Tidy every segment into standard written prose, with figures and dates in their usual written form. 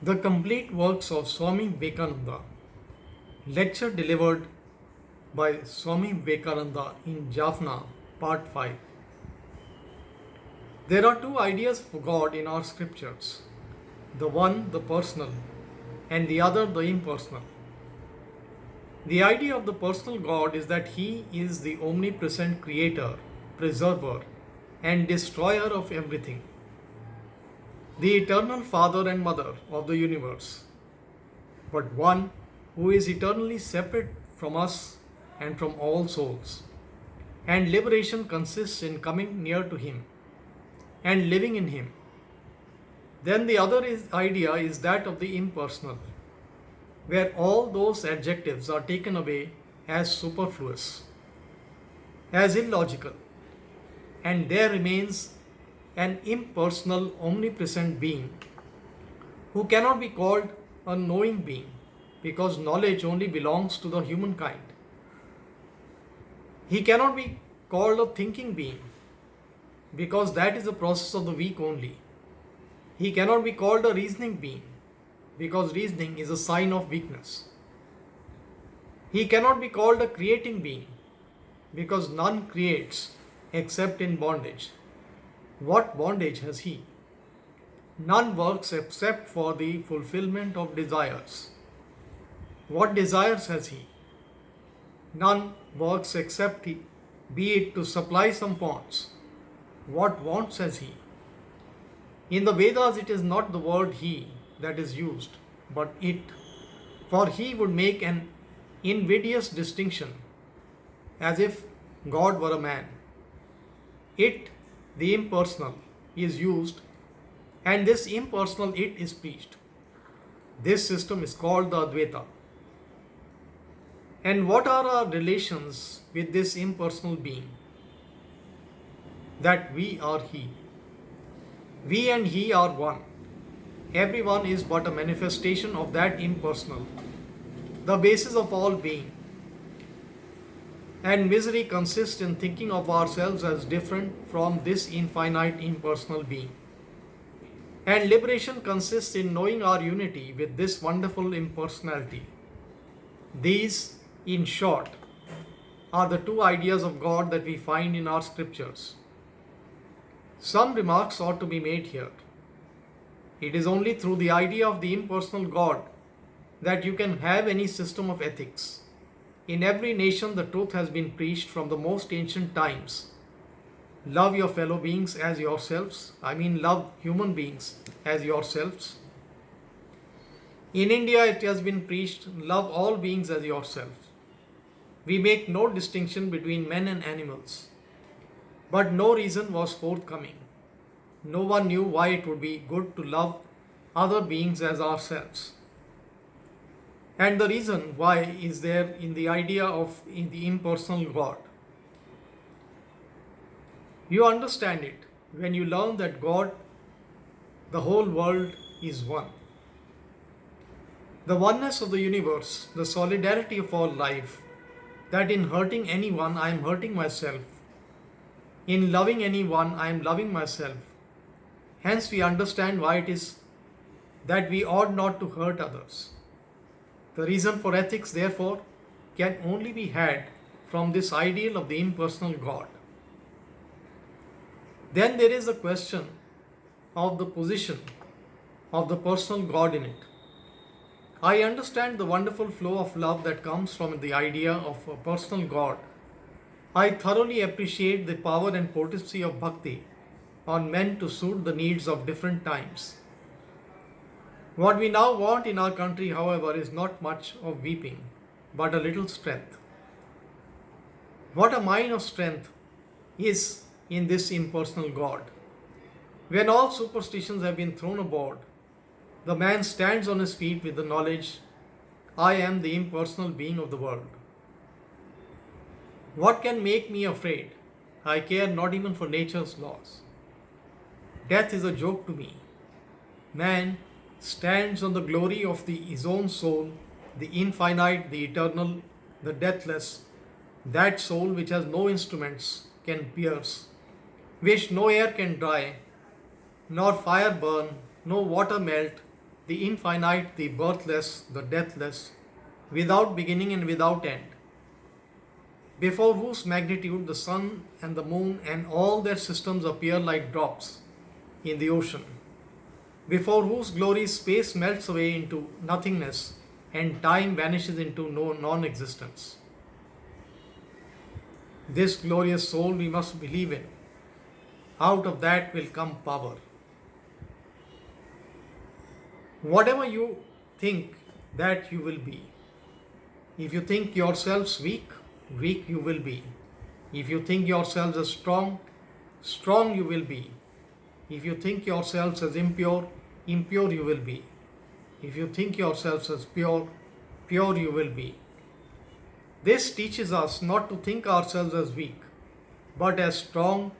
The complete works of Swami Vivekananda, lecture delivered by Swami Vivekananda in Jaffna, Part 5. There are two ideas of God in our scriptures, the one, the personal, and the other, the impersonal. The idea of the personal God is that He is the omnipresent creator, preserver, and destroyer of everything, the eternal Father and Mother of the universe, but one who is eternally separate from us and from all souls. And liberation consists in coming near to Him and living in Him. Then the idea is that of the impersonal, where all those adjectives are taken away as superfluous, as illogical, and there remains an impersonal, omnipresent being who cannot be called a knowing being because knowledge only belongs to the humankind. He cannot be called a thinking being because that is the process of the weak only. He cannot be called a reasoning being because reasoning is a sign of weakness. He cannot be called a creating being because none creates except in bondage. What bondage has he? None works except for the fulfillment of desires. What desires has he? None works except he, be it to supply some wants. What wants has he? In the Vedas, it is not the word he that is used, but it, for he would make an invidious distinction as if God were a man. It, the impersonal, is used, and this impersonal it is preached. This system is called the Advaita. And what are our relations with this impersonal being? That we are He. We and He are one. Everyone is but a manifestation of that impersonal, the basis of all being. And misery consists in thinking of ourselves as different from this infinite impersonal being. And liberation consists in knowing our unity with this wonderful impersonality. These, in short, are the two ideas of God that we find in our scriptures. Some remarks ought to be made here. It is only through the idea of the impersonal God that you can have any system of ethics. In every nation, the truth has been preached from the most ancient times. Love your fellow beings as yourselves. Love human beings as yourselves. In India, it has been preached, love all beings as yourself. We make no distinction between men and animals. But no reason was forthcoming. No one knew why it would be good to love other beings as ourselves. And the reason why is there in the idea of in the impersonal God. You understand it when you learn that God, the whole world, is one. The oneness of the universe, the solidarity of all life, that in hurting anyone I am hurting myself, in loving anyone I am loving myself. Hence we understand why it is that we ought not to hurt others. The reason for ethics, therefore, can only be had from this ideal of the impersonal God. Then there is the question of the position of the personal God in it. I understand the wonderful flow of love that comes from the idea of a personal God. I thoroughly appreciate the power and potency of bhakti on men to suit the needs of different times. What we now want in our country, however, is not much of weeping, but a little strength. What a mine of strength is in this impersonal God. When all superstitions have been thrown aboard, the man stands on his feet with the knowledge, I am the impersonal being of the world. What can make me afraid? I care not even for nature's laws. Death is a joke to me. Man stands on the glory of his own soul, the infinite, the eternal, the deathless, that soul which has no instruments can pierce, which no air can dry, nor fire burn, no water melt, the infinite, the birthless, the deathless, without beginning and without end, before whose magnitude the sun and the moon and all their systems appear like drops in the ocean, before whose glory space melts away into nothingness and time vanishes into non existence. This glorious soul we must believe in. Out of that will come power. Whatever you think that you will be. If you think yourselves weak, weak you will be. If you think yourselves as strong, strong you will be. If you think yourselves as impure, impure you will be. If you think yourselves as pure, pure you will be. This teaches us not to think ourselves as weak, but as strong,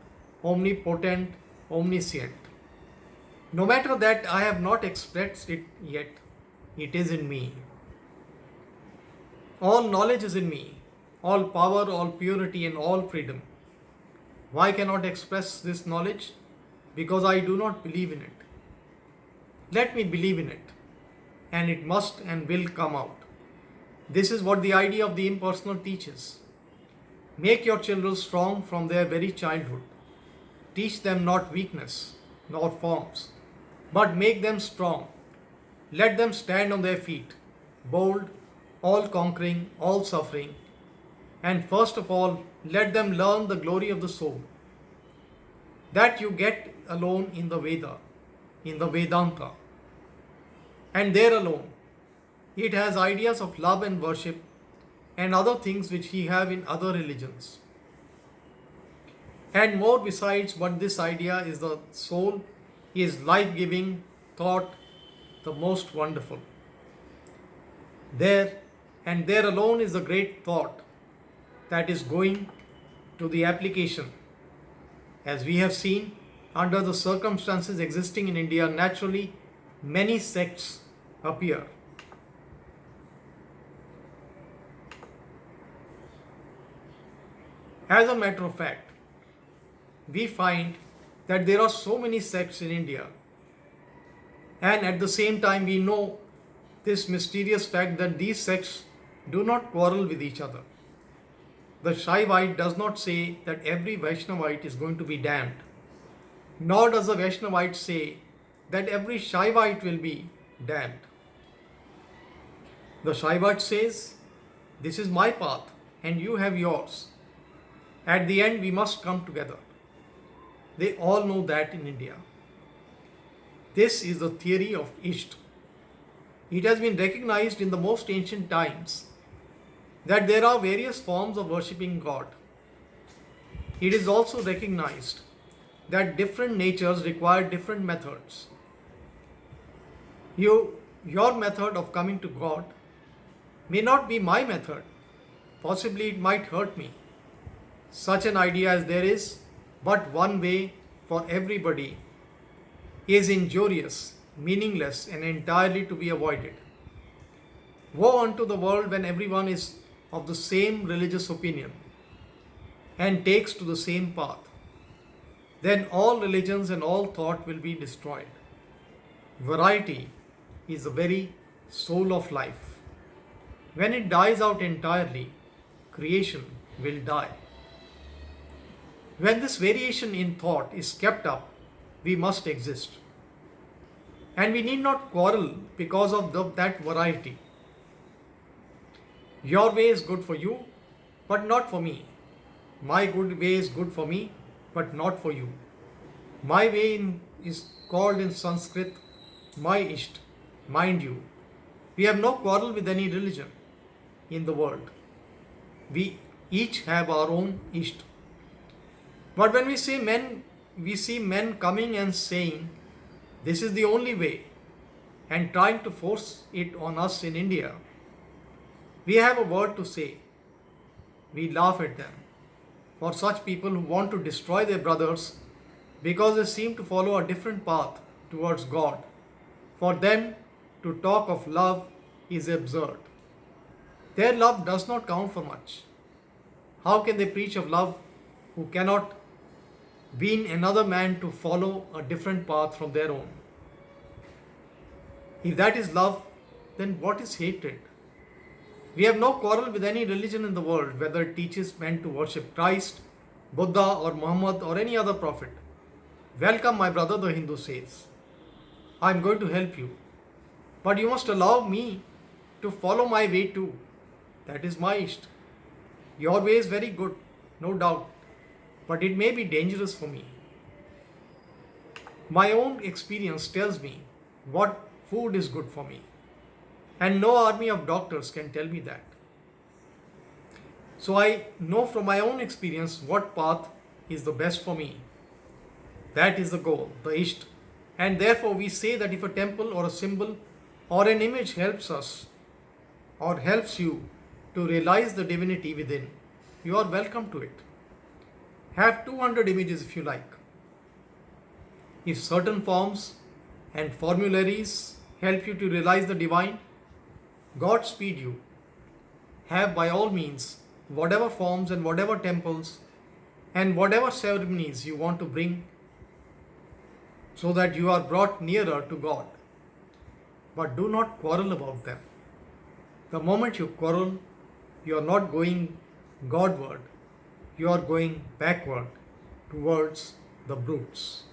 omnipotent, omniscient. No matter that I have not expressed it yet, it is in me. All knowledge is in me, all power, all purity, and all freedom. Why cannot I express this knowledge? Because I do not believe in it. Let me believe in it, and it must and will come out. This is what the idea of the impersonal teaches. Make your children strong from their very childhood. Teach them not weakness, nor forms, but make them strong. Let them stand on their feet, bold, all conquering, all suffering, and first of all, let them learn the glory of the soul. That you get alone in the Veda, in the Vedanta, and there alone. It has ideas of love and worship and other things which we have in other religions. And more besides, but this idea is the soul, is life-giving thought, the most wonderful. There and there alone is the great thought that is going to the application. As we have seen, under the circumstances existing in India, naturally many sects appear. As a matter of fact, we find that there are so many sects in India, and at the same time we know this mysterious fact that these sects do not quarrel with each other. The Shaivite does not say that every Vaishnavite is going to be damned, nor does the Vaishnavite say that every Shaivite will be damned. The Shaivite says, this is my path and you have yours. At the end, we must come together. They all know that in India. This is the theory of Ishta. It has been recognized in the most ancient times that there are various forms of worshipping God. It is also recognized that different natures require different methods. Your method of coming to God may not be my method. Possibly it might hurt me. Such an idea as there is but one way for everybody is injurious, meaningless, and entirely to be avoided. Woe unto the world when everyone is of the same religious opinion and takes to the same path. Then all religions and all thought will be destroyed. Variety is the very soul of life. When it dies out entirely, creation will die. When this variation in thought is kept up, we must exist. And we need not quarrel because of that variety. Your way is good for you, but not for me. My good way is good for me, but not for you. My way is called in Sanskrit my Ishta, mind you. We have no quarrel with any religion in the world. We each have our own Ishta. But when we see men coming and saying, this is the only way, and trying to force it on us in India, we have a word to say. We laugh at them. For such people who want to destroy their brothers because they seem to follow a different path towards God, for them to talk of love is absurd. Their love does not count for much. How can they preach of love who cannot wean another man to follow a different path from their own? If that is love, then what is hatred? We have no quarrel with any religion in the world, whether it teaches men to worship Christ, Buddha, or Muhammad, or any other prophet. Welcome, my brother, the Hindu says. I am going to help you. But you must allow me to follow my way too. That is my Ishta. Your way is very good, no doubt, but it may be dangerous for me. My own experience tells me what food is good for me, and no army of doctors can tell me that. So I know from my own experience what path is the best for me. That is the goal, the Ishta. And therefore we say that if a temple or a symbol or an image helps us or helps you to realize the divinity within, you are welcome to it. Have 200 images if you like. If certain forms and formularies help you to realize the divine, Godspeed you. Have by all means whatever forms and whatever temples and whatever ceremonies you want to bring so that you are brought nearer to God. But do not quarrel about them. The moment you quarrel, you are not going Godward, you are going backward towards the brutes.